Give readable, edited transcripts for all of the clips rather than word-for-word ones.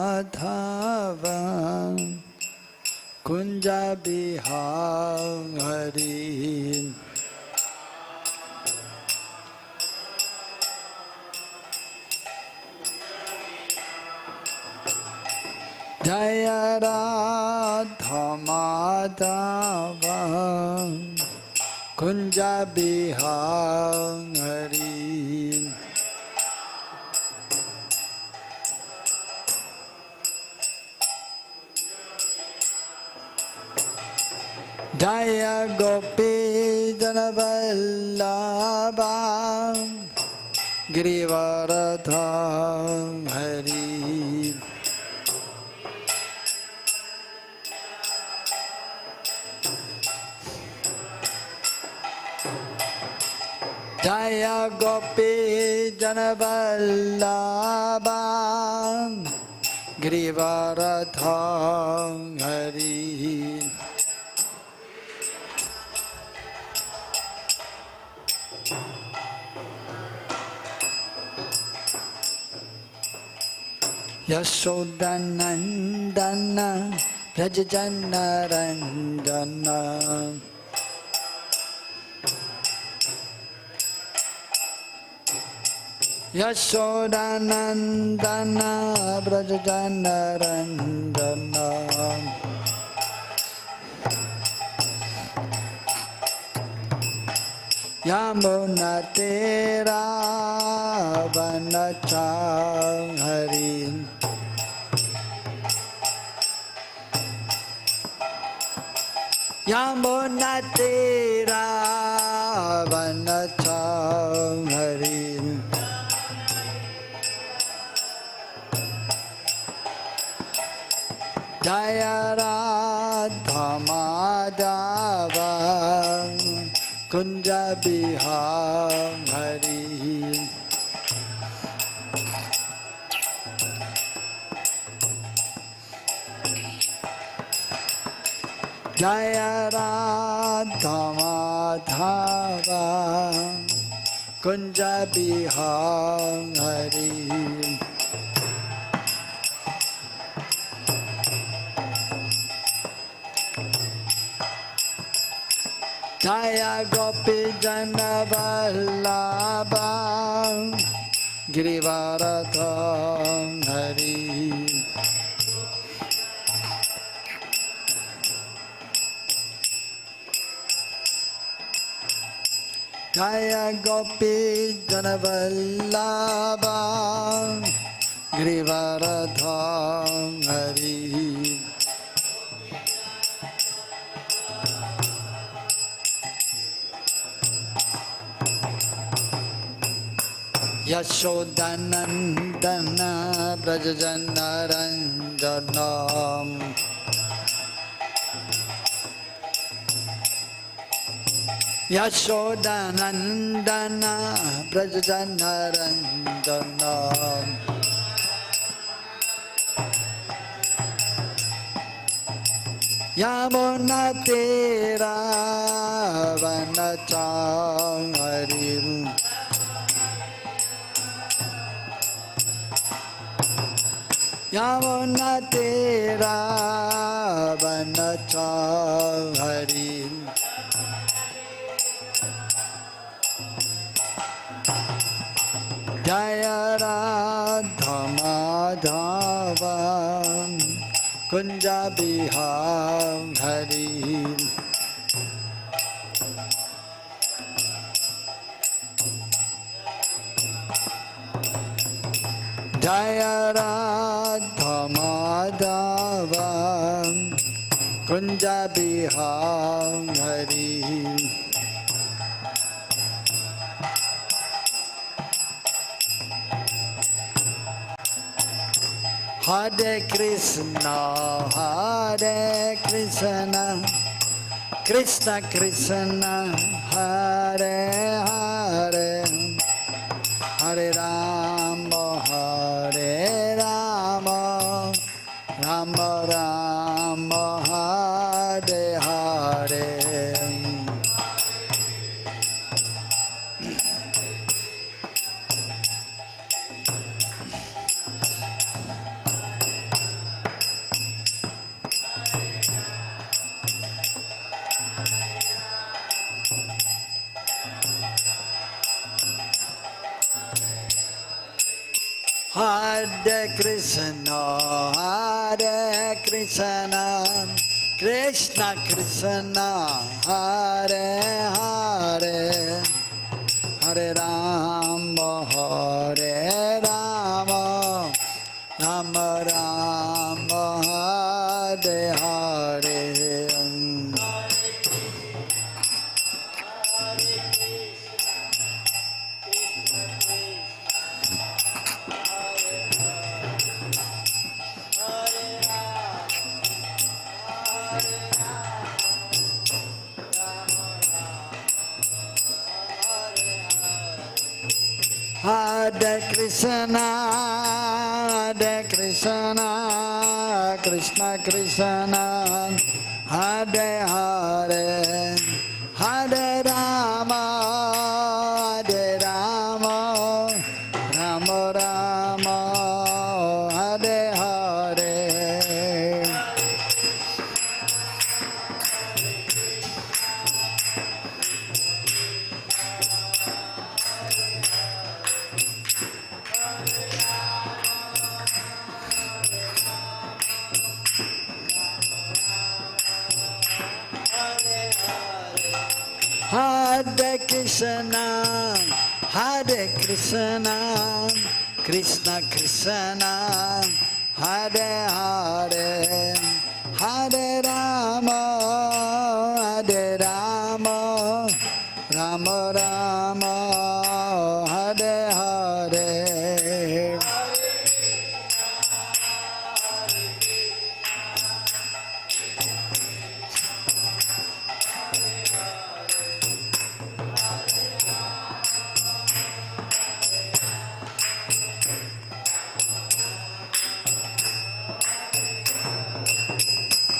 Madhava Kunja Bihari Jaya Radha Madhava Kunja Bihari Jaya Gopi Janavallabha Girivaradha Hari Jaya Gopi Janavallabha Girivaradha Hari Yashodanandana Prajajanarandana Yashodanandana Prajajanarandana Yamuna Tera Vanachari Yamuna Tera Vanachari Jaya Radha Madhava Kunja Bihari Jaya Radha Madhava Kunja Bihari Jaya Gopi Janavallabha Girivaradha Hari Jaya Gopi Janavallabha Girivaradha Hari Yashodanandana Prajajanarandana Yashodanandana Prajajanarandana Yamuna Tera Vanachari Yamuna Tera Vanachari Jaya Radha Madhava Kunja Bihari Jaya Radha Madhava Kunja Bihari Hare Krishna, Hare Krishna, Krishna Krishna, Hare Hare, Hare Rama, Hare Rama, Rama Rama, Hare Hare. Hare Krishna, Krishna Krishna, Hare Hare, Hare Rama, Hare Rama, Rama Rama, Hare Hare. Hare Krishna, Krishna Krishna, Hare Hare, Hare Rama, Rama Rama, Hare Hare. Hare Krishna, Krishna Krishna, Hare Hare, Hare Rama, Rama Rama, Hare Hare.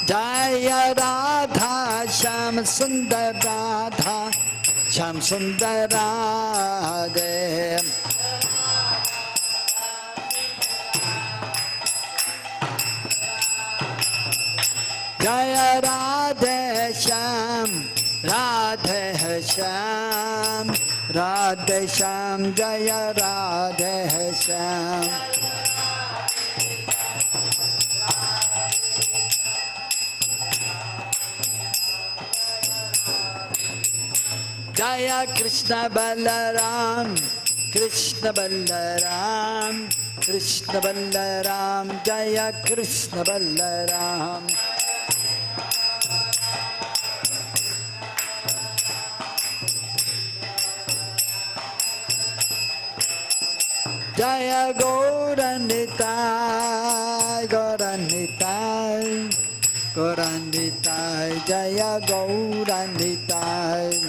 Jaya Radha, Shyam Sundar Radha, Shyam Sundar Radhe. Jaya Radhe Shyam, Radhe Shyam, Radhe Shyam, Jaya Radhe Shyam. Jaya Krishna Balaram, Krishna Balaram, Krishna Balaram, Jaya Krishna Balaram. Jaya Gauranitai, Gauranitai, Gauranitai, Jaya Gauranitai.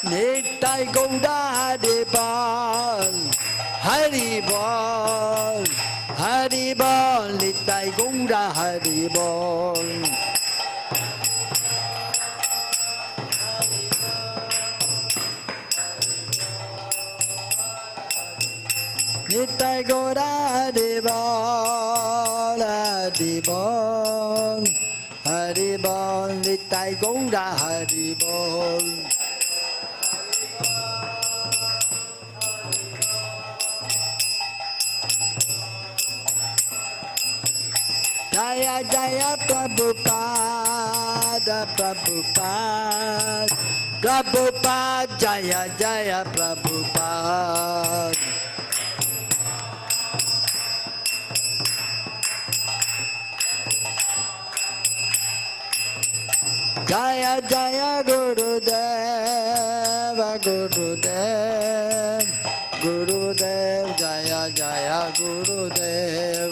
Nitai Gaura Haribol, Haribol, Haribol, Nitai Gaura Haribol. Nitai Gaura Haribol, Haribol, Haribol, Nitai Gaura Haribol. Jaya Jaya Prabhupada, Prabhupada, Prabhupada, Jaya Jaya Prabhupada. Jaya Jaya Gurudev, Gurudev, Gurudev, Jaya Jaya Gurudev.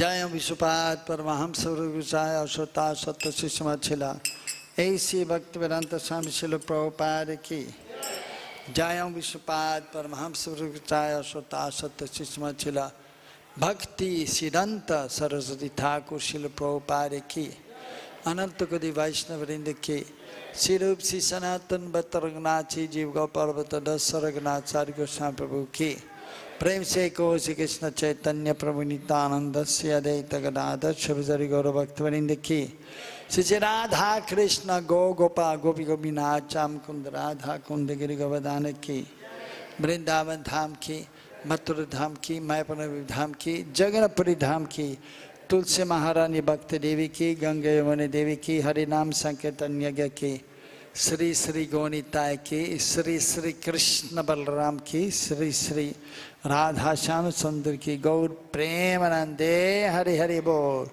जय विश्वपाद परमहंस गुरुचाय अश्वता सत्य शिष्य छिला ऐसी भक्त वेदांत स्वामी शिल प्रभुपाद की जय विश्वपाद परमहंस गुरुचाय अश्वता सत्य शिष्य छिला भक्ति सिद्धांत सरस्वती ठाकुर शिल प्रभुपाद की अनंत कोटि वैष्णव वृंद की श्री रूप श्री सनातन भक्त रघुनाथ जी जीव गोपाल भट्ट दस रघुनाचार्य गोस्वामी प्रभु की प्रेम से को श्री कृष्ण चैतन्य प्रभु नित्यानंद से अद्वैत गदाधर शिवजरी गौर भक्त वृंद की श्री राधा कृष्ण गो गोपा गोपी गोपीनाथ चाम कुंद राधा कुंद गिरि गोवर्धन की वृंदावन धाम की मथुरा धाम की मायापुर धाम की जगन्नाथपुरी धाम की तुलसी महारानी भक्त देवी की गंगा यमुना देवी की हरि नाम संकीर्तन यज्ञ की श्री श्री गौनिताय की श्री श्री कृष्ण बलराम की श्री श्री राधा श्याम सुंदर की गौर प्रेमानंदे हरि हरि बोल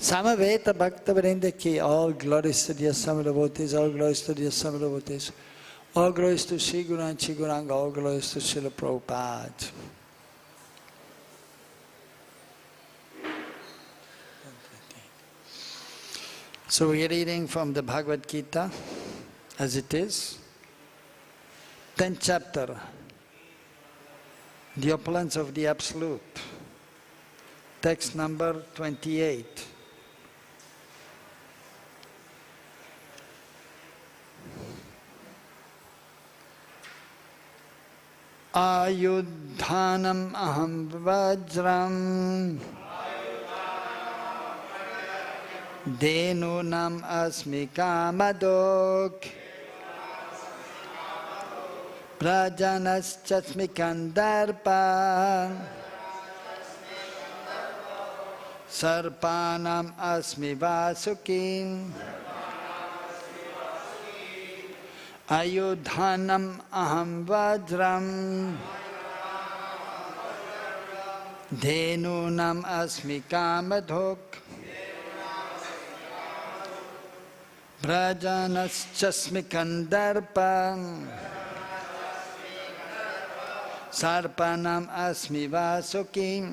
समवेत भक्त वृंद की all glories to the assembled devotees, all glories to the assembled devotees, all glories to Sri Guru and Sri Gauranga, all glories to Srila Prabhupada. So we are reading from the Bhagavad Gita as it is, 10th chapter, the opulence of the Absolute, text number 28. Āyudhānām ahaṁ vajram dhenūnām asmi kāma-dhuk prajanaś asmi kandarpa sarpāṇām asmi vāsukiḥ āyudhānām ahaṁ vajram dhenūnām asmi kāma-dhuk prajanaś asmi kandarpa sarpāṇām asmi vāsukiḥ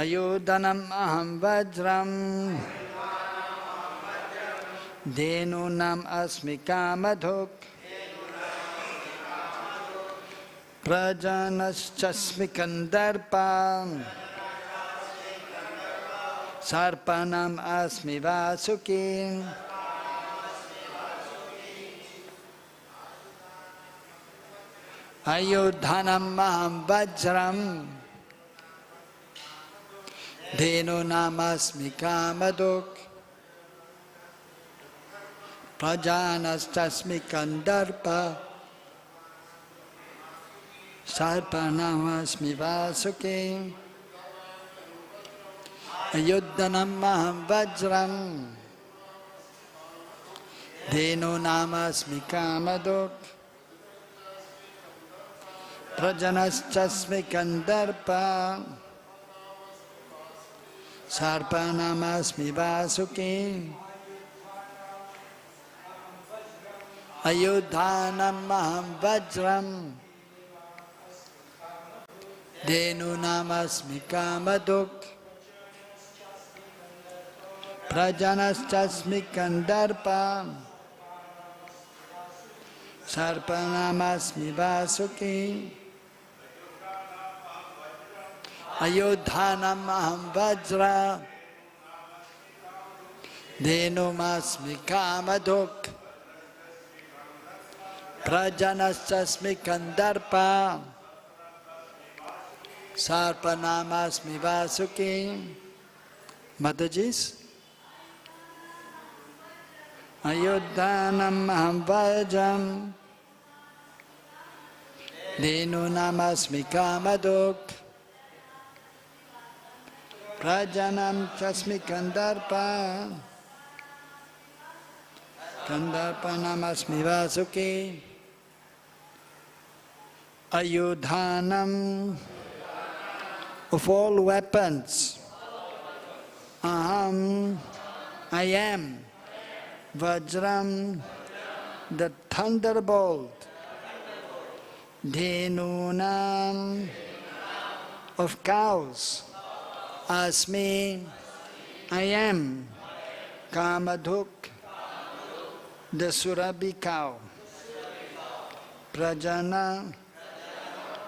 āyudhānām ahaṁ vajram dhenūnām asmi kāma-dhuk prajanaś asmi kandarpa sarpāṇām asmi vāsukiḥ āyudhānām ahaṁ vajram dhenūnām asmi kāma-dhuk prajanaś asmi kandarpa sarpāṇām asmi vāsukiḥ āyudhānām ahaṁ vajram dhenūnām asmi kāma-dhuk prajanaś asmi kandarpa sarpāṇām asmi vāsukiḥ āyudhānām ahaṁ vajram dhenūnām asmi kāma-dhuk prajanaś asmi kandarpa sarpāṇām asmi vāsukiḥ āyudhānām ahaṁ vajram dhenūnām asmi kāma-dhuk prajanaś asmi kandarpa sarpāṇām asmi vāsukiḥ. Mataji's āyudhānām ahaṁ vajram dhenūnām asmi kāma-dhuk prajanaś asmi kandarpa kandarpaṇām asmi vāsukiḥ āyudhānām of all weapons aham, I am vajram, the thunderbolt dhenūnām of cows asmi, I am kāma-dhuk, the surabhi cow prajanaḥ,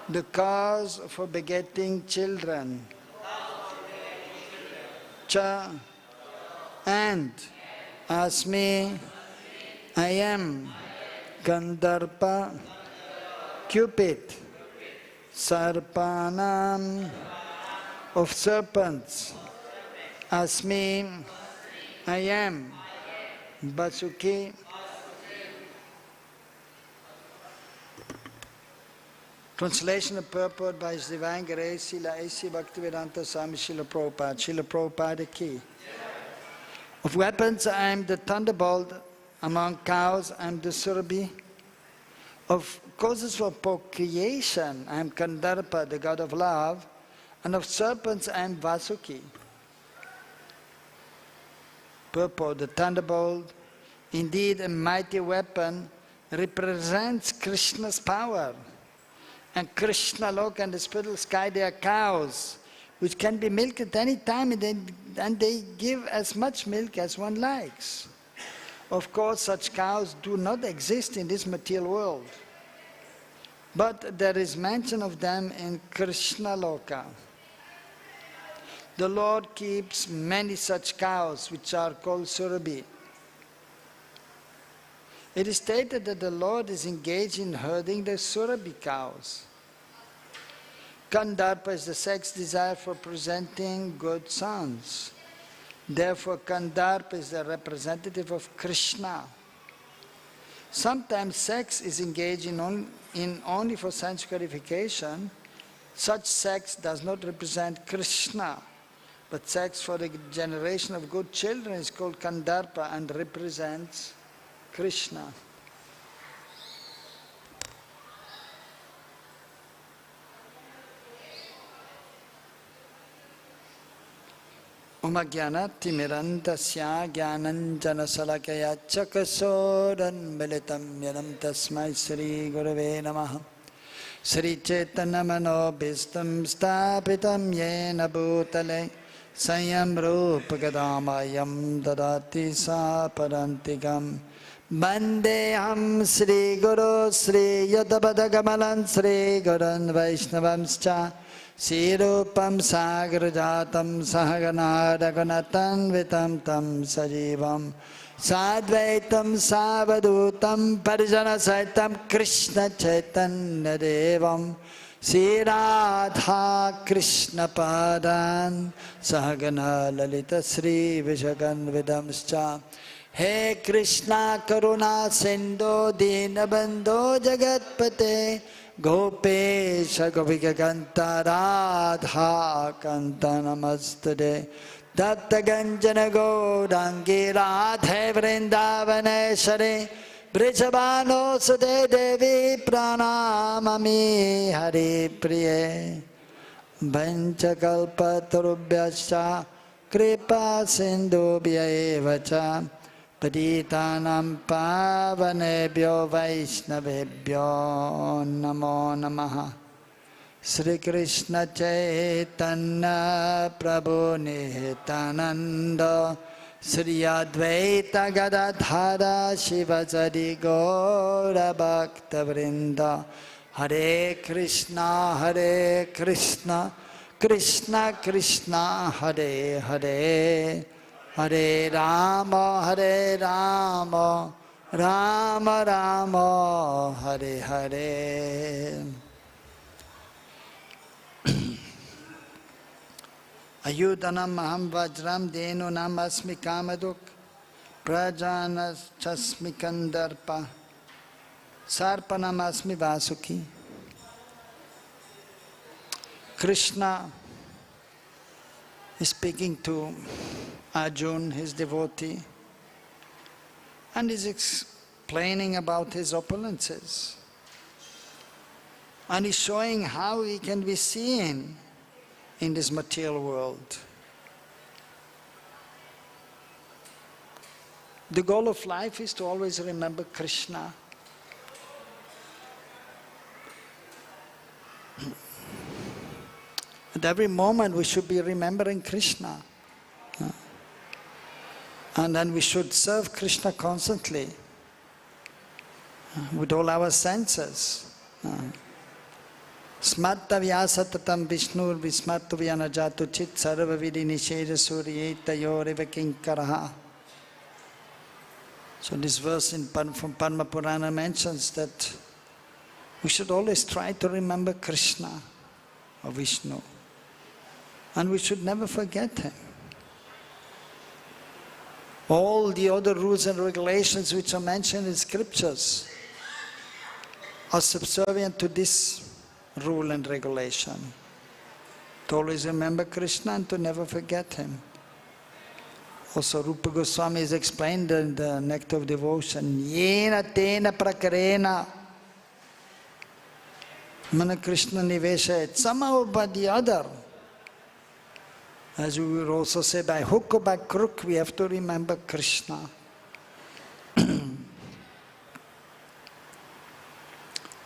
the cause for begetting children cha and asmi, I am Kandarpa, Cupid, sarpāṇām, of serpents, asmi, I am Vāsuki. Translation of Purport by His Divine Grace, Srila A.C. Bhaktivedanta Swami Srila Prabhupada. Srila Prabhupada ki. Of weapons, I am the thunderbolt. Among cows, I am the surabhi. Of causes for procreation, I am Kandarpa, the god of love. And of serpents, I am Vāsuki. Purport, the thunderbolt, indeed a mighty weapon, represents Kṛṣṇa's power. And Kṛṣṇaloka and the spiritual sky, they are cows, which can be milked at any time, and they give as much milk as one likes. Of course, such cows do not exist in this material world. But there is mention of them in Kṛṣṇaloka. The Lord keeps many such cows, which are called surabhi. It is stated that the Lord is engaged in herding the surabhi cows. Kandarpa is the sex desire for presenting good sons. Therefore, Kandarpa is the representative of Kṛṣṇa. Sometimes sex is engaged in only for sense gratification. Such sex does not represent Kṛṣṇa, but sex for the generation of good children is called Kandarpa and represents Kṛṣṇa. Umagyanatimirandasya jnananjanasalakaya chakasoranmilitam yanam tasmai Sri Gurave Namaha. Sri Chaitanya Manobhistam Stapitam Yena Bhutale Sanyam Rupa Gadamayam Dadati Saparantikam Bandeham Sri Guru Sri Yadabadagamalan Sri Gurun Vaishnavamscha Sirupam Sagrajatam Sahagana Raghunathanvitam Tam Sajivam Sadvaitam Savadutam Parijana-sahitam Kṛṣṇa Chaitanya Devam Sri Radha Kṛṣṇa Padan Sahagana Lalita Sri Vishakhanvidamscha He Kṛṣṇa Karuna Sindhu Dinabandho Jagatpate Gopesha Gopika Kanta Radha Kanta Namastude Datta Ganjana Gaurangi Radhe Vrindavaneshwari Vrijabhano Sute Devi Pranamami Hari Priye Vanchakalpatarubhyascha Kripa Sindhubhya evacha Patitanam Pavanebhyo Vaishnavebhyo Namo Namaha. Sri Kṛṣṇa Chaitanya Prabhu Nityananda Sri Advaita Gadadhara Shivasari Gaura Bhakta Vrinda Hare Kṛṣṇa Hare Kṛṣṇa Kṛṣṇa Kṛṣṇa Hare Hare Hare Rama Hare Rama Rama Rama Hare Hare. āyudhānām aham vajram dhenūnām asmi kāma-dhuk prajanaś asmi kandarpa sarpāṇām asmi Vāsuki. Kṛṣṇa is speaking to Arjuna, his devotee, and is explaining about his opulences. And he's showing how he can be seen in this material world. The goal of life is to always remember Kṛṣṇa. At every moment we should be remembering Kṛṣṇa. And then we should serve Kṛṣṇa constantly with all our senses. Smartavya satatam Vishnur vismartavya najatu chit sarva vidi nisheda suryetayoreva kinkaraha. So this verse from Padma Purana mentions that we should always try to remember Krishna or Vishnu. And we should never forget him. All the other rules and regulations which are mentioned in scriptures are subservient to this rule and regulation. To always remember Krishna and to never forget him. Also Rupa Goswami has explained in the Nectar of Devotion, Yena tena prakarena mana Krishna nivesha. Somehow or by the other, as we will also say, by hook or by crook, we have to remember Krishna.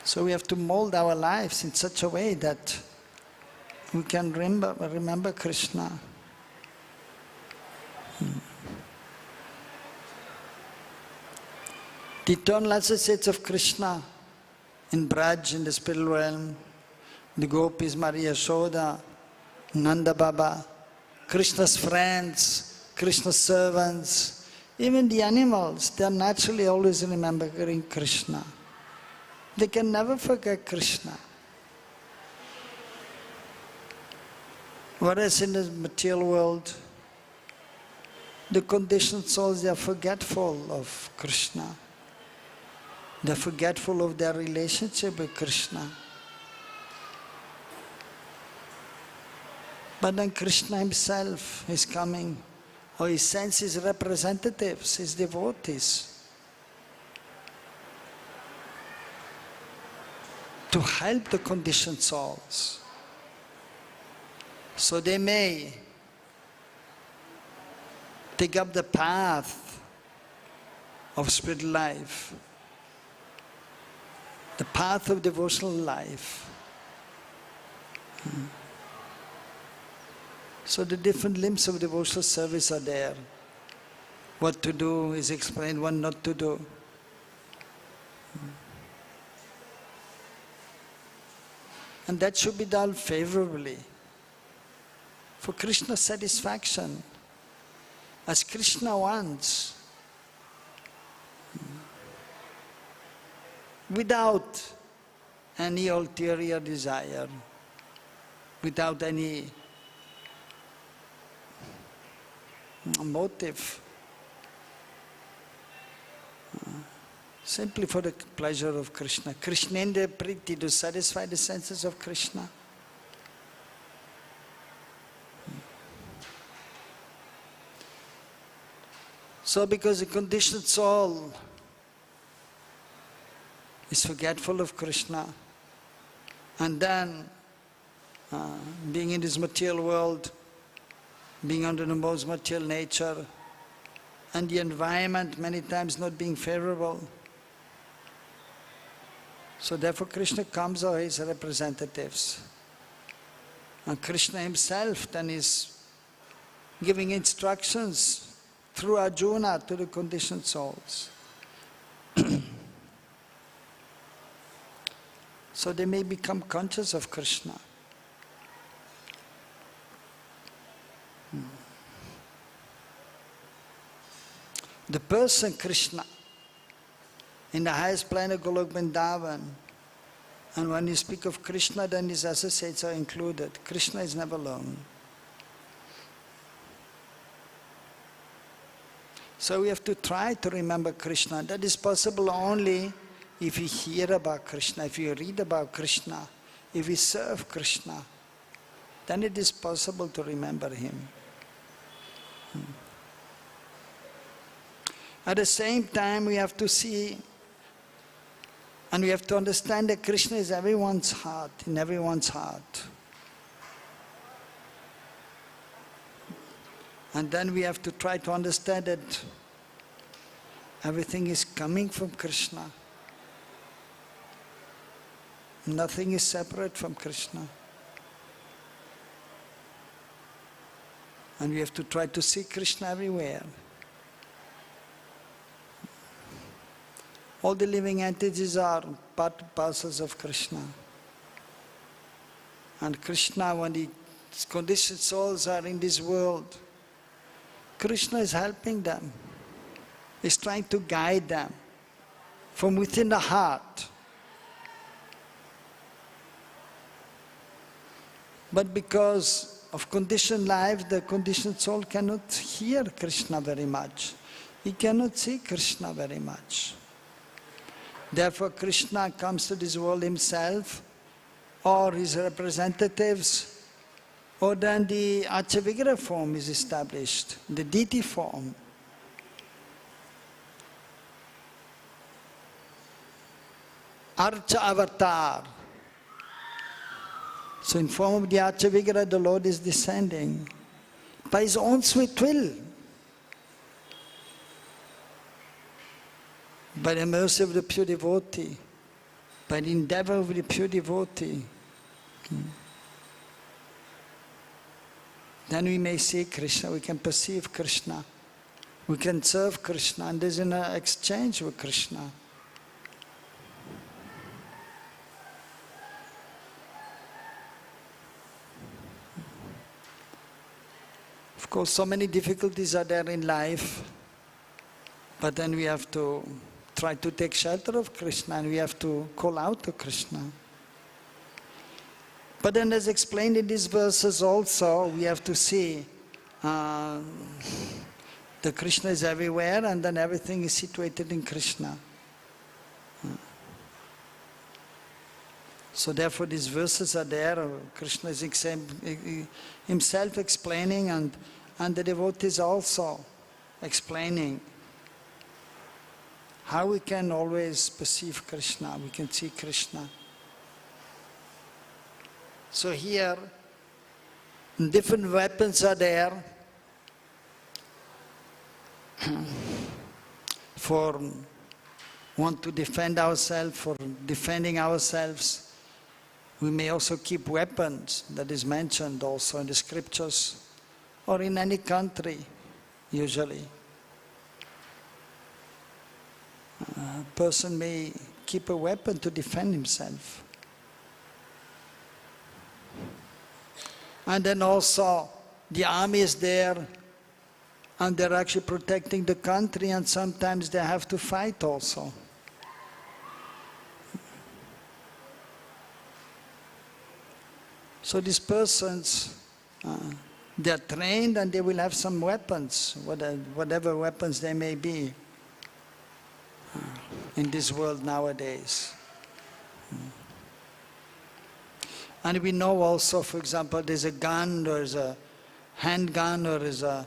So we have to mold our lives in such a way that we can remember Krishna. The eternal associates of Krishna in Braj, in the spiritual realm, the gopis, Maria Yashoda, Nanda Baba, Krishna's friends, Krishna's servants, even the animals, they are naturally always remembering Krishna. They can never forget Krishna. Whereas in the material world, the conditioned souls, they are forgetful of Krishna. They are forgetful of their relationship with Krishna. But then Krishna himself is coming, or he sends his representatives, his devotees, to help the conditioned souls, so they may take up the path of spiritual life, the path of devotional life. So the different limbs of devotional service are there. What to do is explained, what not to do. And that should be done favorably, for Krishna's satisfaction, as Krishna wants, without any ulterior desire, without any motive, simply for the pleasure of Krishna. Krishnendra Priti, to satisfy the senses of Krishna. So because the conditioned soul is forgetful of Krishna, and then being in this material world, being under the most material nature, and the environment many times not being favorable. So therefore Krishna comes or his representatives. And Krishna himself then is giving instructions through Arjuna to the conditioned souls. So they may become conscious of Krishna. The person Krishna in the highest plane of Golok Vrindavan, and when you speak of Krishna, then his associates are included. Krishna is never alone. So we have to try to remember Krishna. That is possible only if we hear about Krishna, if we read about Krishna, if we serve Krishna, then it is possible to remember him. At the same time, we have to see and we have to understand that Krishna is everyone's heart, in everyone's heart. And then we have to try to understand that everything is coming from Krishna. Nothing is separate from Krishna. And we have to try to see Krishna everywhere. All the living entities are part and parcels of Krishna. And Kṛṣṇa, when the conditioned souls are in this world, Kṛṣṇa is helping them. He's trying to guide them from within the heart. But because of conditioned life, the conditioned soul cannot hear Kṛṣṇa very much. He cannot see Kṛṣṇa very much. Therefore, Kṛṣṇa comes to this world himself, or his representatives, or then the Archa-vigraha form is established, the deity form. Archa avatar. So in form of the Archa-vigraha, the Lord is descending by his own sweet will, by the mercy of the pure devotee, by the endeavor of the pure devotee. Then we may see Kṛṣṇa, we can perceive Kṛṣṇa, we can serve Kṛṣṇa, and there's an exchange with Kṛṣṇa. Of course, so many difficulties are there in life, but then we have to try to take shelter of Kṛṣṇa, and we have to call out to Kṛṣṇa. But then, as explained in these verses also, we have to see the Kṛṣṇa is everywhere, and then everything is situated in Kṛṣṇa. So therefore these verses are there. Kṛṣṇa is himself explaining, and the devotees also explaining how we can always perceive Kṛṣṇa, we can see Kṛṣṇa. So here, different weapons are there for want to defend ourselves, for defending ourselves. We may also keep weapons, that is mentioned also in the scriptures, or in any country, usually. A person may keep a weapon to defend himself. And then also the army is there, and they're actually protecting the country, and sometimes they have to fight also. So these persons, they are trained, and they will have some weapons, whatever weapons they may be in this world nowadays. And we know also, for example, there's a gun, there's a handgun, or there's a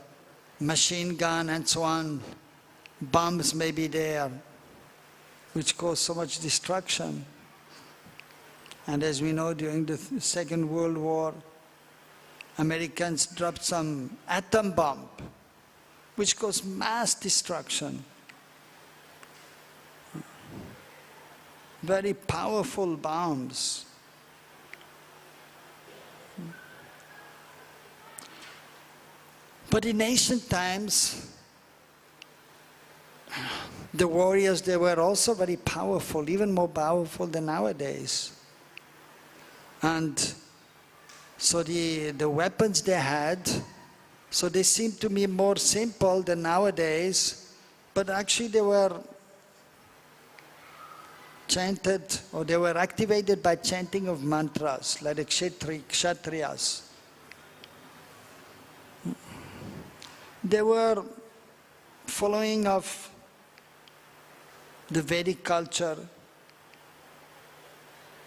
machine gun, and so on. Bombs may be there, which cause so much destruction. And as we know, during the Second World War, Americans dropped some atom bomb, which caused mass destruction. Very powerful bombs. But in ancient times, the warriors, they were also very powerful, even more powerful than nowadays. And so the weapons they had, so they seemed to me more simple than nowadays, but actually they were chanted, or they were activated by chanting of mantras, like the Kshatriyas. They were following of the Vedic culture.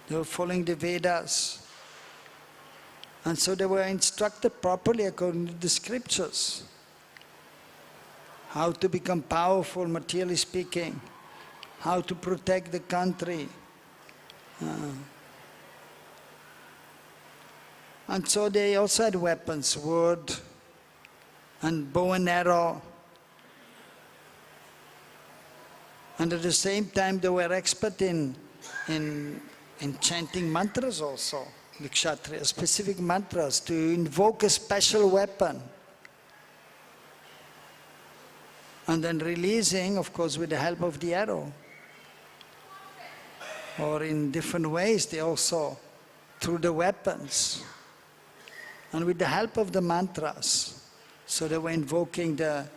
They were following the Vedas. And so they were instructed properly according to the scriptures. How to become powerful, materially speaking. How to protect the country. And so they also had weapons, sword, and bow and arrow. And at the same time they were expert in chanting mantras also, the Kshatriya, specific mantras to invoke a special weapon. And then releasing, of course, with the help of the arrow. Or in different ways they also through the weapons and with the help of the mantras. So they were invoking the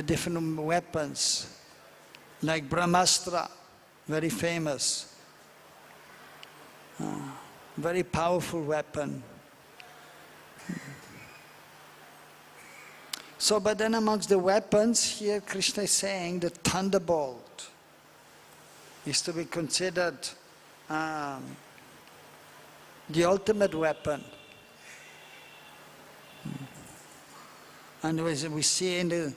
different weapons, like Brahmastra, very famous, very powerful weapon. So, but then amongst the weapons, here Kṛṣṇa is saying the thunderbolt is to be considered the ultimate weapon. And as we see in the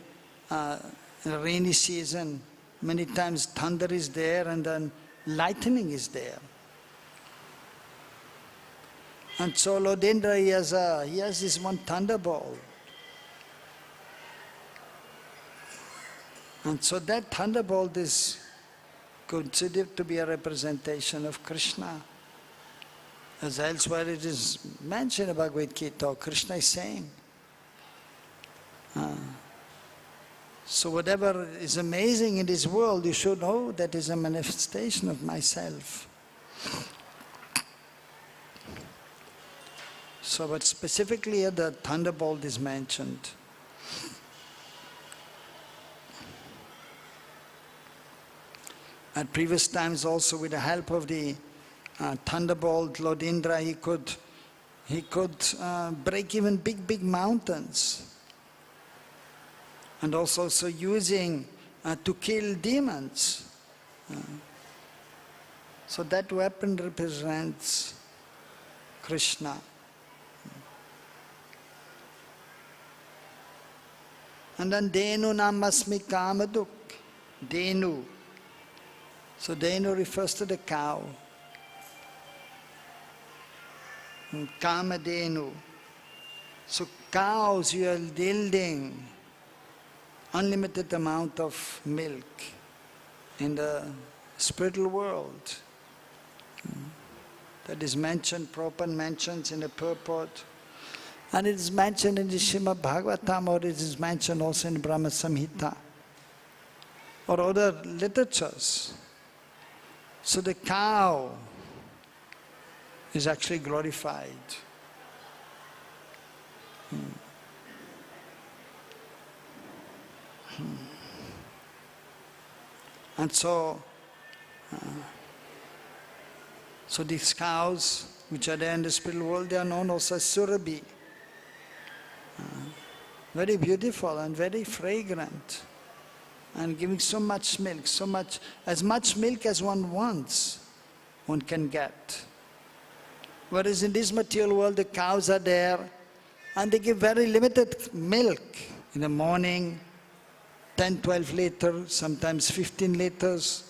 rainy season, many times thunder is there and then lightning is there. And so Lord Indra, he has this one thunderbolt. And so that thunderbolt is considered to be a representation of Kṛṣṇa. As elsewhere it is mentioned in Bhagavad Gita, Kṛṣṇa is saying. So whatever is amazing in this world, you should know that is a manifestation of myself. So, but specifically here the thunderbolt is mentioned. At previous times also, with the help of the thunderbolt, Lord Indra, he could break even big mountains. And also using to kill demons. So that weapon represents Kṛṣṇa. And then dhenūnām asmi kāma-dhuk. Dhenu. So Dhenu refers to the cow. Kāma-dhenu. So cows, you are yielding unlimited amount of milk in the spiritual world. That is mentioned, Prabhupada mentions in the Purport. And it is mentioned in the Śrīmad Bhagavatam, or it is mentioned also in Brahma Samhita or other literatures. So the cow is actually glorified. And so these cows which are there in the spiritual world, they are known also as surabhi. Very beautiful and very fragrant, and giving so much milk, as much milk as one wants, one can get. Whereas in this material world, the cows are there, and they give very limited milk. In the morning, 10, 12 liters, sometimes 15 liters.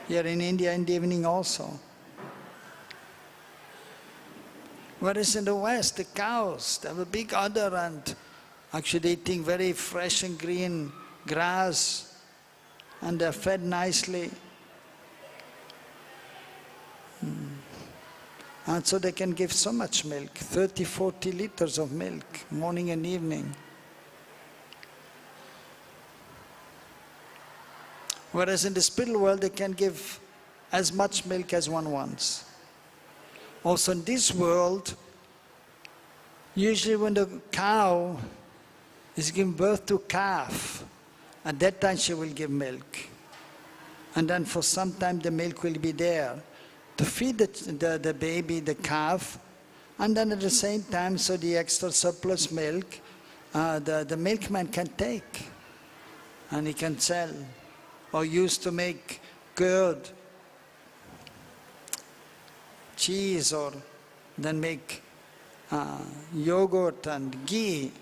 Here in India, in the evening also. Whereas in the West, the cows, they have a big udder and actually eating very fresh and green grass, and they're fed nicely. And so they can give so much milk, 30, 40 liters of milk, morning and evening. Whereas in the spiritual world, they can give as much milk as one wants. Also in this world, usually when the cow is giving birth to a calf, at that time she will give milk. And then for some time the milk will be there to feed the baby, the calf, and then at the same time, so the extra surplus milk, the milkman can take and he can sell or use to make curd, cheese, or then make yogurt and ghee.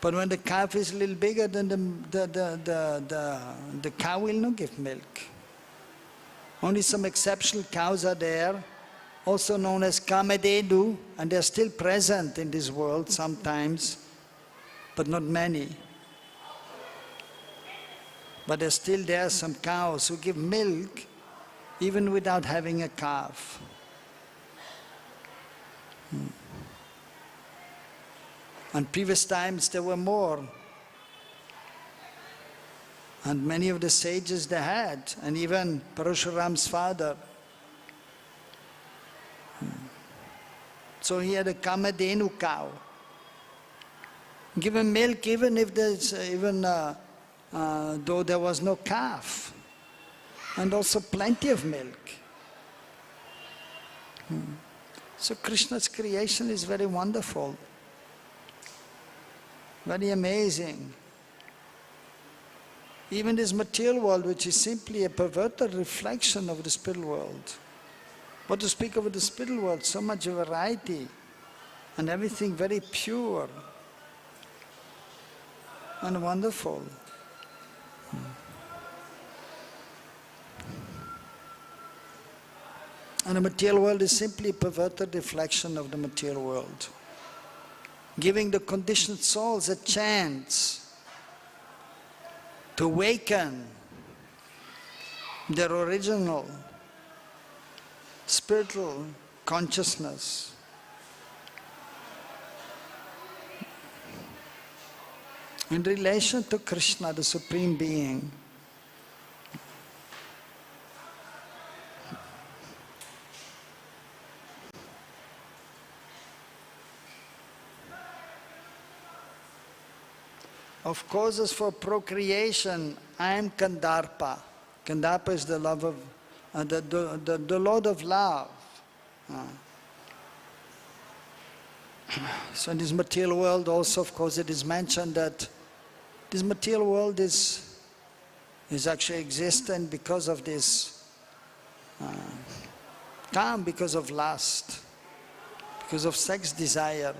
But when the calf is a little bigger, then the cow will not give milk. Only some exceptional cows are there, also known as kāma-dhuk, and they are still present in this world sometimes, but not many. But there's still there some cows who give milk even without having a calf. And previous times there were more And many of the sages they had, and even Parashuram's father. So he had a kāma-dhenu cow. Give him milk even if there's though there was no calf, and also plenty of milk. So Krishna's creation is very wonderful, very amazing. Even this material world, which is simply a perverted reflection of the spiritual world. What to speak of the spiritual world, so much variety and everything very pure and wonderful. And the material world is simply a perverted reflection of the material world, giving the conditioned souls a chance to awaken their original spiritual consciousness. In relation to Kṛṣṇa, the Supreme Being. Of causes for procreation, I am Kandarpa. Kandarpa is the love of the Lord of love. So in this material world also, of course, it is mentioned that this material world is actually existent because of this kāma, because of lust, because of sex desire.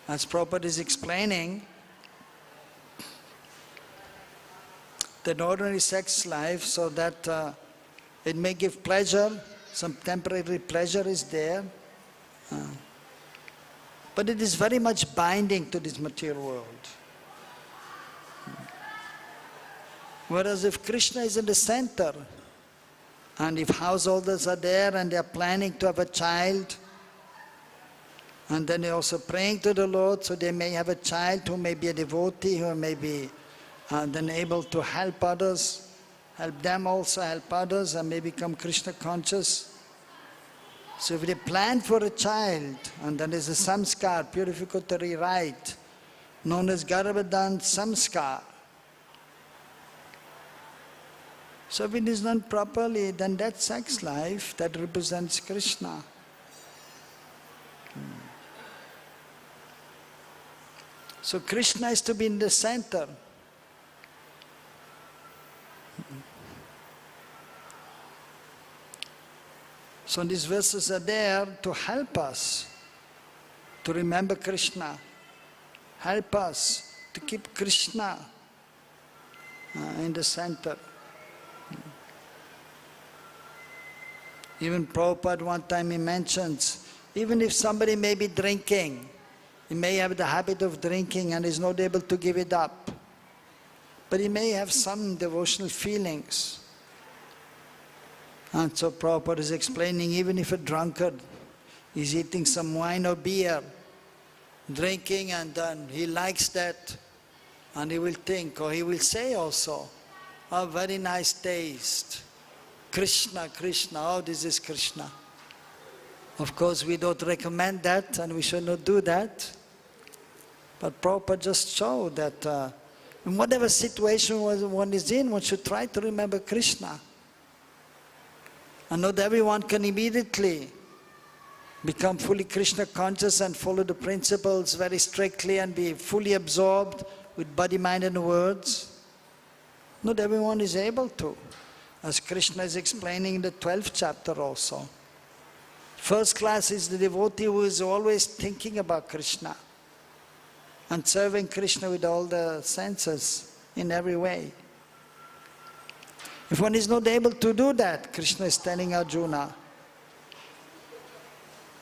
As Prabhupada is explaining, that ordinary sex life, so that it may give pleasure, some temporary pleasure is there, but it is very much binding to this material world. Whereas if Kṛṣṇa is in the center, and if householders are there and they are planning to have a child, and then they're also praying to the Lord, so they may have a child who may be a devotee, who may be then able to help others, help them also help others, and may become Kṛṣṇa conscious. So if they plan for a child, and then there's a samskar, purificatory rite, known as garbhadan samskar. So if it is done properly, then that sex life, that represents Kṛṣṇa. So Kṛṣṇa is to be in the center. So these verses are there to help us to remember Kṛṣṇa, help us to keep Kṛṣṇa in the center. Even Prabhupada one time he mentions, even if somebody may be drinking, he may have the habit of drinking and is not able to give it up, but he may have some devotional feelings. And so Prabhupada is explaining, even if a drunkard is eating some wine or beer, drinking, and then he likes that, and he will think, or he will say also, oh, very nice taste. Kṛṣṇa, Kṛṣṇa, oh, this is Kṛṣṇa. Of course, we don't recommend that, and we should not do that. But Prabhupada just showed that in whatever situation one is in, one should try to remember Kṛṣṇa. And not everyone can immediately become fully Kṛṣṇa conscious and follow the principles very strictly and be fully absorbed with body, mind and words. Not everyone is able to, as Kṛṣṇa is explaining in the 12th chapter also. First class is the devotee who is always thinking about Kṛṣṇa and serving Kṛṣṇa with all the senses in every way. If one is not able to do that, Kṛṣṇa is telling Arjuna,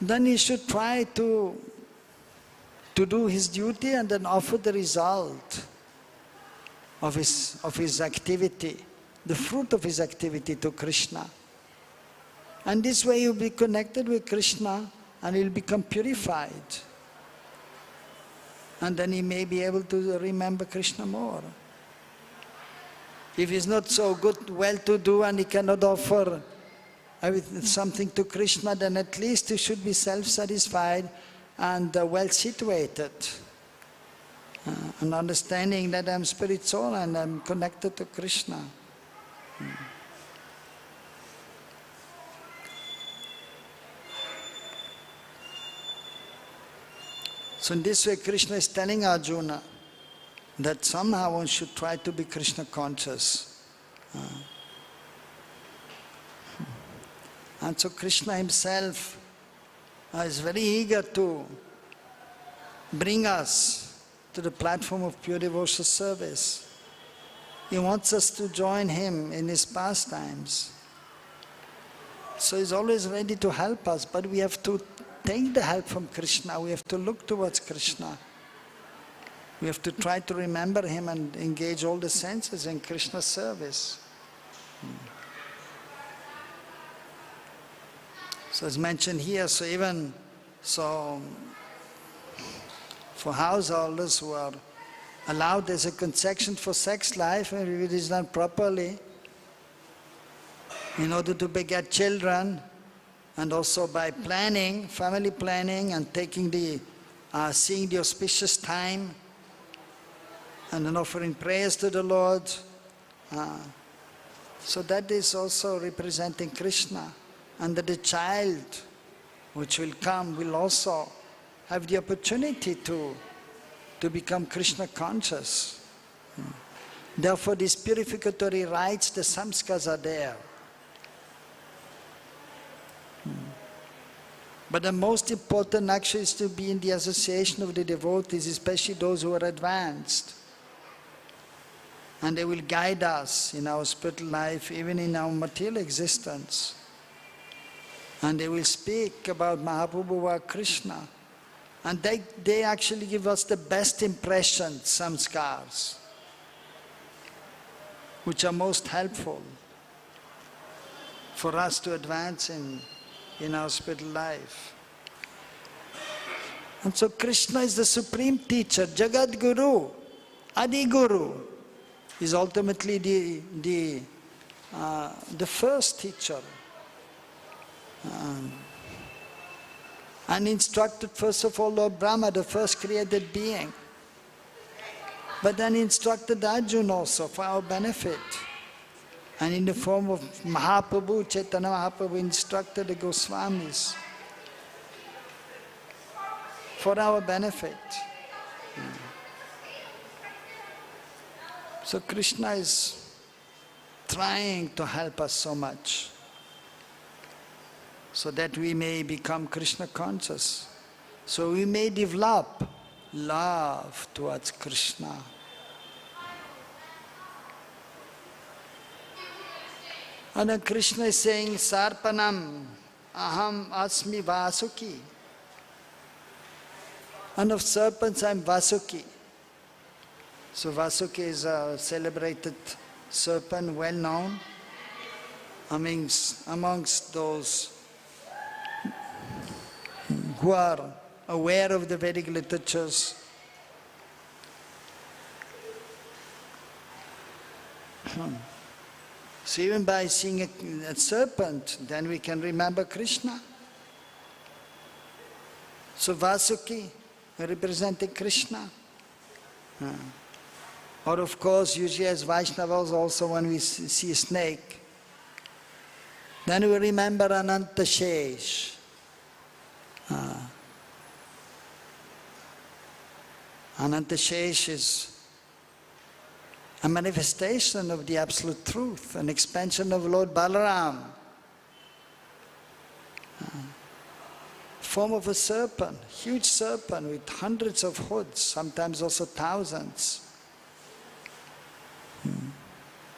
then he should try to do his duty and then offer the result of his activity, the fruit of his activity to Kṛṣṇa. And this way you'll be connected with Kṛṣṇa and you'll become purified. and then he may be able to remember Krishna more. If he's not so good, well-to-do, and he cannot offer something to Krishna, then at least he should be self-satisfied and well-situated. And understanding that I'm spirit soul and I'm connected to Krishna. So in this way, Krishna is telling Arjuna that somehow one should try to be Krishna conscious. And so Krishna himself is very eager to bring us to the platform of pure devotional service. He wants us to join him in his pastimes. So he's always ready to help us, but we have to take the help from Krishna. We have to look towards Krishna. We have to try to remember him and engage all the senses in Krishna's service. So as mentioned here, so even so for householders who are allowed as a concession for sex life, if it is done properly, in order to beget children, and also by planning, family planning, and taking seeing the auspicious time, and then offering prayers to the Lord. So that is also representing Krishna. And that the child which will come will also have the opportunity to become Krishna conscious. Therefore these purificatory rites, the samskars are there. But the most important actually is to be in the association of the devotees, especially those who are advanced. And they will guide us in our spiritual life, even in our material existence. And they will speak about Mahaprabhu Krishna. And they actually give us the best impressions, samskars, which are most helpful for us to advance in our spiritual life. And so Krishna is the supreme teacher, Jagat Guru, Adi Guru, is ultimately the first teacher. And instructed first of all Lord Brahma, the first created being. But then instructed Arjuna also for our benefit. And in the form of Mahaprabhu, Chaitanya Mahaprabhu instructed the Goswamis for our benefit. So Krishna is trying to help us so much, so that we may become Krishna conscious, so we may develop love towards Krishna. And then Krishna is saying, sarpāṇām, aham, asmi, Vāsuki. And of serpents I am Vāsuki. So Vāsuki is a celebrated serpent, well known amongst those who are aware of the Vedic literatures. So even by seeing a serpent, then we can remember Krishna. So Vāsuki representing Krishna. Or of course, usually as Vaishnavas also when we see a snake, then we remember Anantashesh. Anantashesh is a manifestation of the absolute truth, an expansion of Lord Balaram. Form of a serpent, huge serpent with hundreds of hoods, sometimes also thousands.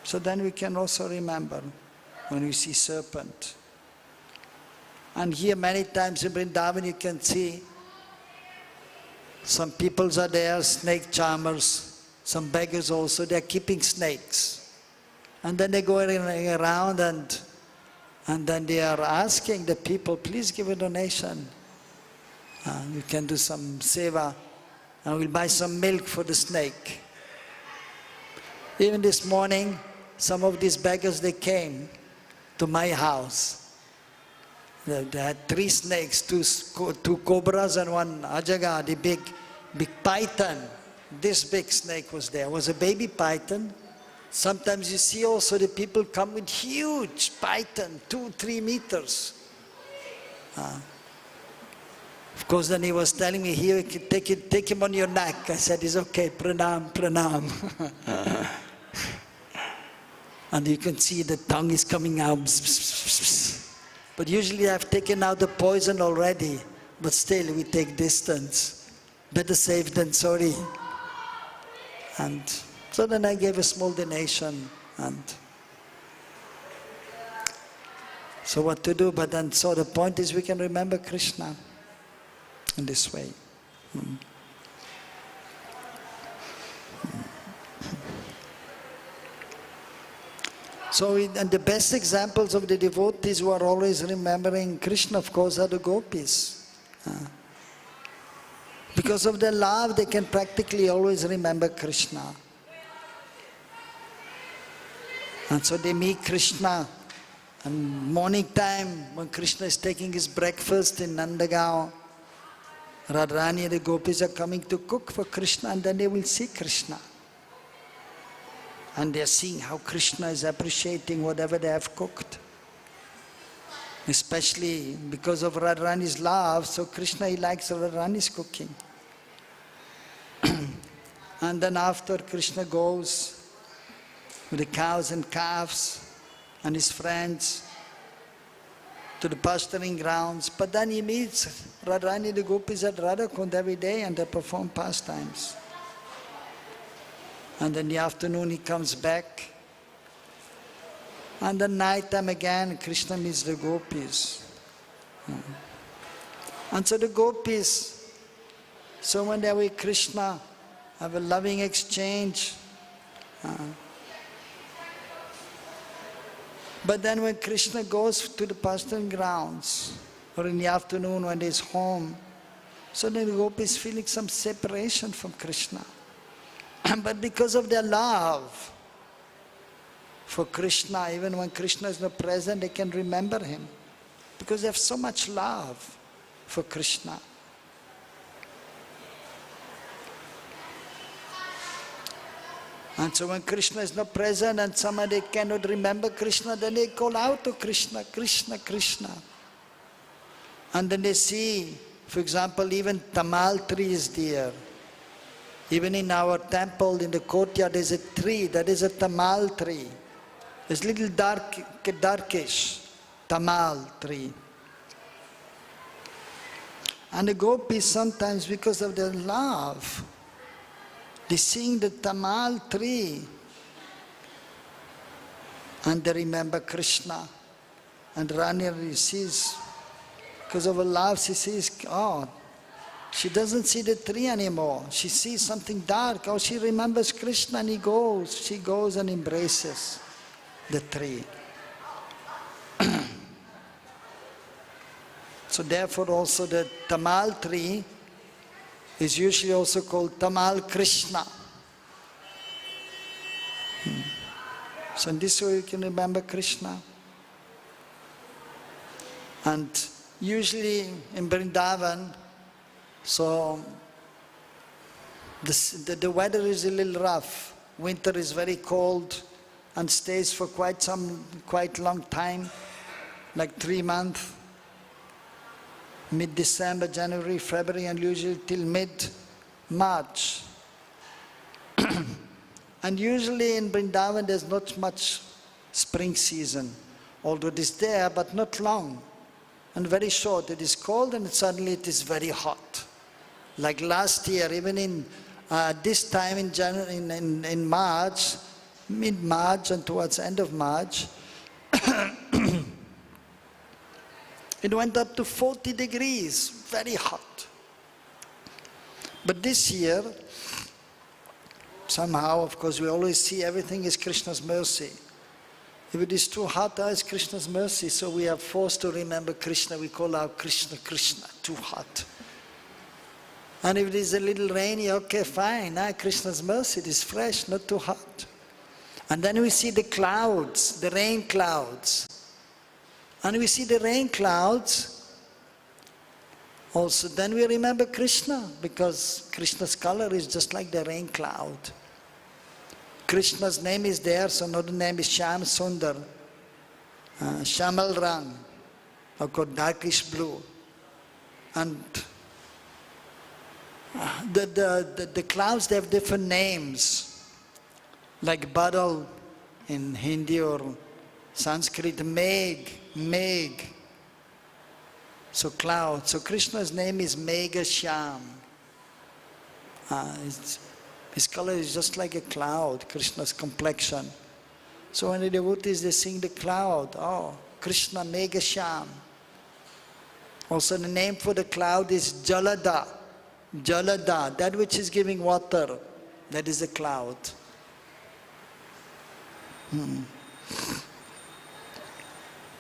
So then we can also remember when we see serpent. And here many times in Vrindavan you can see some peoples are there, snake charmers, some beggars also, they are keeping snakes. And then they go around and then they are asking the people, please give a donation. You can do some seva and we'll buy some milk for the snake. Even this morning, some of these beggars, they came to my house. They had 3 snakes, 2 cobras and 1 ajaga, the big python. This big snake was there. It was a baby python. Sometimes you see also the people come with huge python, 2-3 meters. Of course, then he was telling me, here, take him on your neck. I said, it's okay, pranam, pranam. And you can see the tongue is coming out. But usually I've taken out the poison already, but still we take distance. Better safe than sorry. And so then I gave a small donation, and so what to do? But then, so the point is we can remember Kṛṣṇa in this way. So, and the best examples of the devotees who are always remembering Kṛṣṇa, of course, are the gopis. Because of their love, they can practically always remember Kṛṣṇa. And so they meet Kṛṣṇa, and morning time, when Kṛṣṇa is taking his breakfast in Nandagaon, Radharani and the gopis are coming to cook for Kṛṣṇa, and then they will see Kṛṣṇa. And they are seeing how Kṛṣṇa is appreciating whatever they have cooked. Especially because of Radharani's love, so Kṛṣṇa, he likes Radharani's cooking. And then after, Kṛṣṇa goes with the cows and calves and his friends to the pasturing grounds. But then he meets Radharani, the gopis at Radhakund every day, and they perform pastimes. And in the afternoon he comes back. And then night time again, Kṛṣṇa meets the gopis. And so the gopis, so when they're with Kṛṣṇa, have a loving exchange. But then when Kṛṣṇa goes to the pasturing grounds, or in the afternoon when he's home, so then the gopis feeling some separation from Kṛṣṇa. But because of their love for Kṛṣṇa, even when Kṛṣṇa is not present, they can remember him. Because they have so much love for Kṛṣṇa. And so when Kṛṣṇa is not present and somebody cannot remember Kṛṣṇa, then they call out to Kṛṣṇa, Kṛṣṇa, Kṛṣṇa. And then they see, for example, even tamal tree is there. Even in our temple, in the courtyard, there's a tree, that is a tamal tree. It's little darkish, tamal tree. And the gopis sometimes, because of their love, they sing the tamal tree. And they remember Kṛṣṇa. And Rani sees, because of her love, she sees, oh, she doesn't see the tree anymore. She sees something dark. Oh, she remembers Kṛṣṇa, and she goes and embraces the tree. So therefore also the tamal tree is usually also called tamal Kṛṣṇa. So in this way you can remember Kṛṣṇa. And usually in Vrindavan, so the weather is a little rough. Winter is very cold and stays for quite long time, like 3 months. Mid-December, January, February, and usually till mid-March. And usually in Vrindavan there's not much spring season, although it is there, but not long and very short. It is cold and suddenly it is very hot. Like last year, even in this time in January, in March, mid-March and towards the end of March, it went up to 40 degrees, very hot. But this year, somehow, of course, we always see everything is Krishna's mercy. If it is too hot, it's Krishna's mercy. So we are forced to remember Kṛṣṇa. We call out Kṛṣṇa, Kṛṣṇa, too hot. And if it is a little rainy, okay, fine. Krishna's mercy, it is fresh, not too hot. And then we see the clouds, the rain clouds. And we see the rain clouds. Also, then we remember Kṛṣṇa, because Krishna's color is just like the rain cloud. Krishna's name is there, so another name is Shyam Sundar, Shamal Rang, or called darkish blue. And the clouds, they have different names, like Badal in Hindi or Sanskrit, Megh. So cloud. So Krishna's name is Megha Shyam. His color is just like a cloud, Krishna's complexion. So when the devotees, they sing the cloud, oh, Kṛṣṇa Megha Shyam. Also the name for the cloud is Jalada. Jalada, that which is giving water, that is a cloud.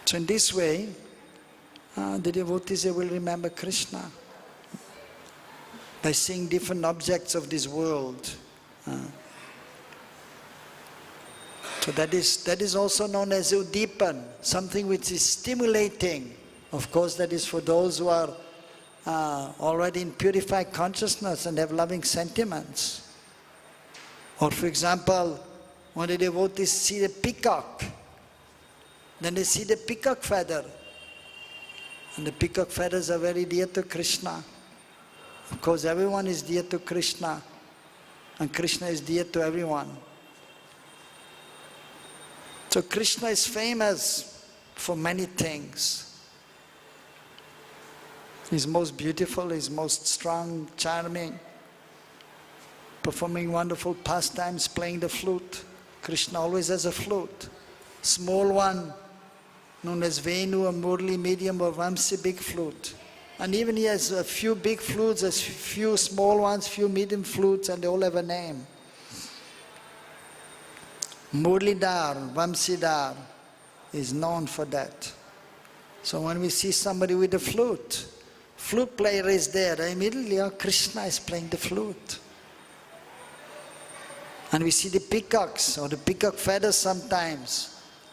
So in this way, the devotees, they will remember Kṛṣṇa by seeing different objects of this world. So that is also known as udipan, something which is stimulating. Of course, that is for those who are already in purified consciousness and have loving sentiments. Or for example, when the devotees see the peacock, then they see the peacock feather. And the peacock feathers are very dear to Kṛṣṇa. Of course, everyone is dear to Kṛṣṇa, and Kṛṣṇa is dear to everyone. So Kṛṣṇa is famous for many things. He's most beautiful, he's most strong, charming, performing wonderful pastimes, playing the flute. Kṛṣṇa always has a flute. Small one, known as Venu, a Murli, medium, or Vamsi, big flute. And even he has a few big flutes, a few small ones, few medium flutes, and they all have a name. Murlidhar, Vamsidhar is known for that. So when we see somebody with a flute player is there, immediately, oh, Kṛṣṇa is playing the flute. And we see the peacocks or the peacock feathers sometimes.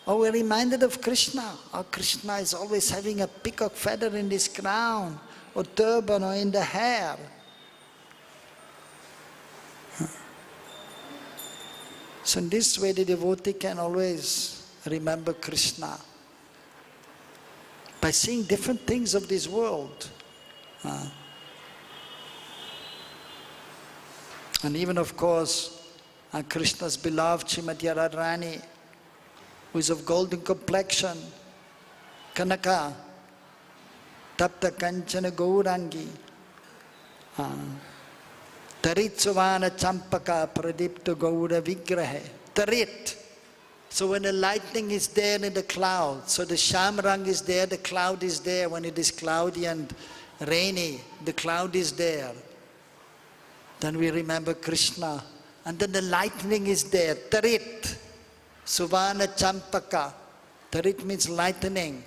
Oh, we're reminded of Kṛṣṇa. Oh, Kṛṣṇa is always having a peacock feather in his crown, or turban, or in the hair. So in this way, the devotee can always remember Kṛṣṇa by seeing different things of this world. And even, of course, Kṛṣṇa's beloved Srimati Radharani, who is of golden complexion, Kanaka, Tapta Kanchana Gaurangi, Tarit Suvana Champaka Pradipta Gaura Vigrahe. Tarit. So when the lightning is there in the cloud, so the Shamrang is there, the cloud is there. When it is cloudy and rainy, the cloud is there. Then we remember Kṛṣṇa. And then the lightning is there. Tarit. Suvana Champaka. Tarit means lightning.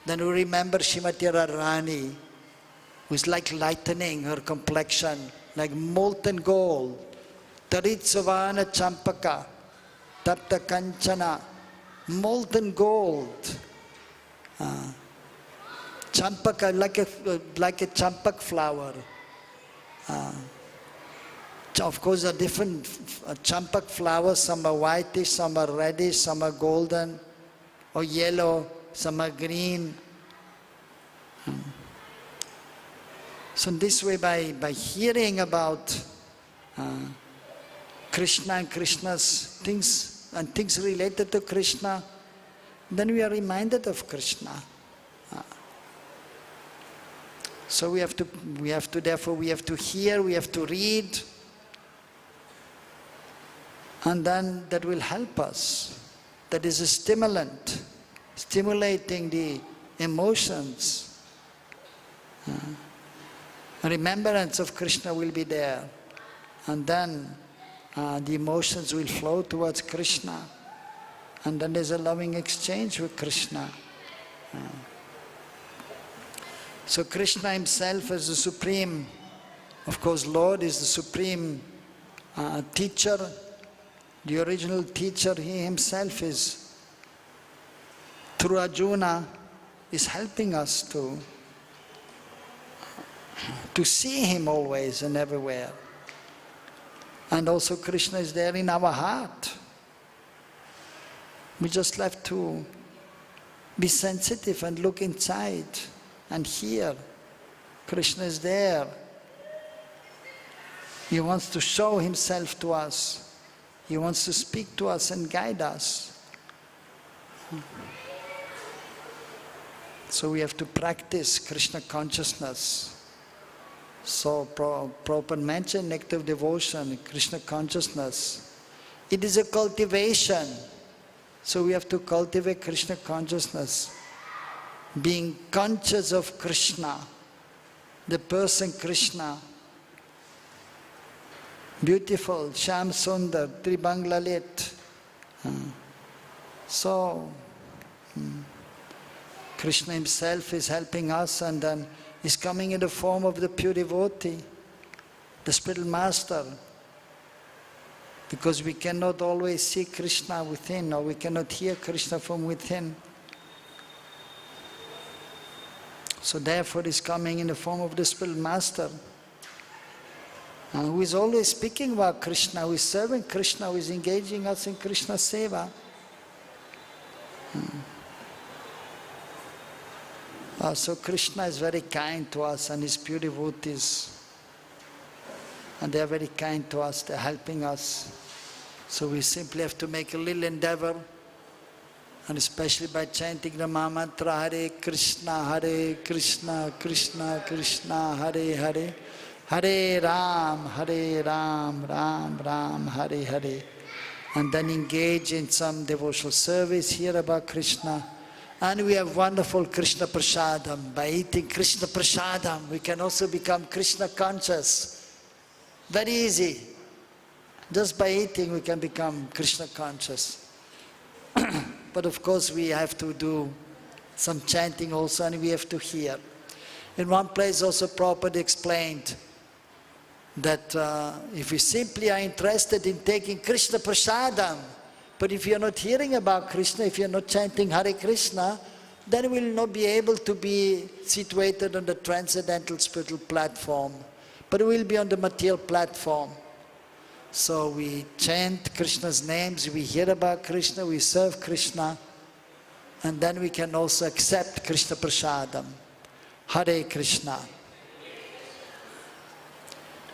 Then we remember Srimati Radharani, who is like lightning, her complexion, like molten gold. Tarit Suvana Champaka. Tapta Kanchana. Molten gold. Champaka, like a champak flower. Of course, there are different champak flowers. Some are whitish, some are reddish, some are golden or yellow, some are green. So in this way, by hearing about Kṛṣṇa and Kṛṣṇa's things and things related to Kṛṣṇa, then we are reminded of Kṛṣṇa. So we have to hear, we have to read, and then that will help us. That is a stimulant, stimulating the emotions. Remembrance of Kṛṣṇa will be there, and then the emotions will flow towards Kṛṣṇa, and then there's a loving exchange with Kṛṣṇa. So Kṛṣṇa himself as the supreme Of course, Lord is the supreme teacher, the original teacher. He himself is, through Arjuna, is helping us to see him always and everywhere. And also Krishna is there in our heart. We just have to be sensitive and look inside and hear. Krishna is there. He wants to show himself to us. He wants to speak to us and guide us. So we have to practice Krishna consciousness. So Prabhupada mentioned nectar of devotion, Krishna consciousness. It is a cultivation. So we have to cultivate Krishna consciousness. Being conscious of Krishna, the person Krishna. Beautiful, Sham Sundar, Tribanglalit. So, Krishna himself is helping us, and then is coming in the form of the pure devotee, the spiritual master. Because we cannot always see Krishna within, or we cannot hear Krishna from within. So therefore he's coming in the form of the spiritual master, who is always speaking about Krishna, who is serving Krishna, who is engaging us in Krishna seva. So Krishna is very kind to us, and his pure devotees. And they are very kind to us, they are helping us. So we simply have to make a little endeavor, and especially by chanting the mantra, Hare Krishna, Krishna Krishna, Hare Hare, Hare Ram, Ram Ram, Hare Hare. And then engage in some devotional service, hear about Krishna. And we have wonderful Krishna prasadam. By eating Krishna prasadam, we can also become Krishna conscious. Very easy. Just by eating, we can become Krishna conscious. But of course, we have to do some chanting also, and we have to hear. In one place also, Prabhupada explained that if we simply are interested in taking Krishna prasadam, but if you are not hearing about Krishna, if you are not chanting Hare Krishna, then we will not be able to be situated on the transcendental spiritual platform, but we will be on the material platform. So we chant Krishna's names, we hear about Krishna, we serve Krishna, and then we can also accept Krishna prasadam. Hare Krishna.